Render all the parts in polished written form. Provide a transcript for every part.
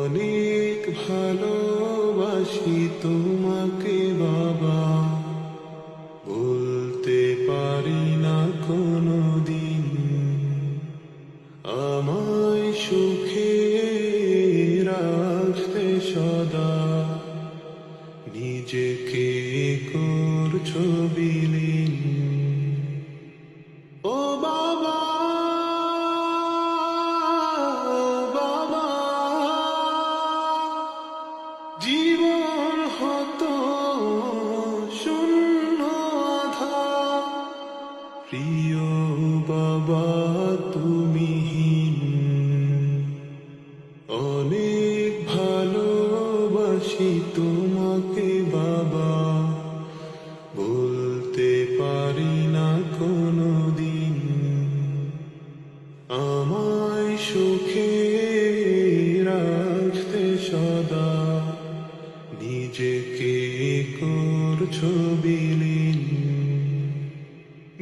অনেক ভালোবাসি তোমাকে বাবা, বলতে পারি না কোনোদিন। আমায় সুখে রাখতে সদা নিজেকে করছো বিলীন। ও বাবা, বাবা, জীবন হতো শূন্য আধার, প্রিয় বাবা তুমি। অনেক ভালোবাসি তোমাকে বাবা, বলতে পারি না কোনোদিন। আমায় সুখে রাখতে সদা নিজেকে করছো বিলীন।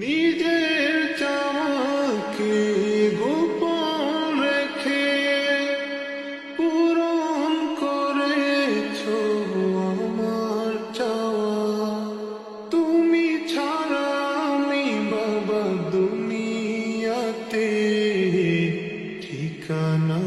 নিজের চাওয়াকে গোপন রেখে পূরণ করেছো আমার চাওয়া। তুমি ছাড়া আমি বাবা দুনিয়াতে ঠিকানা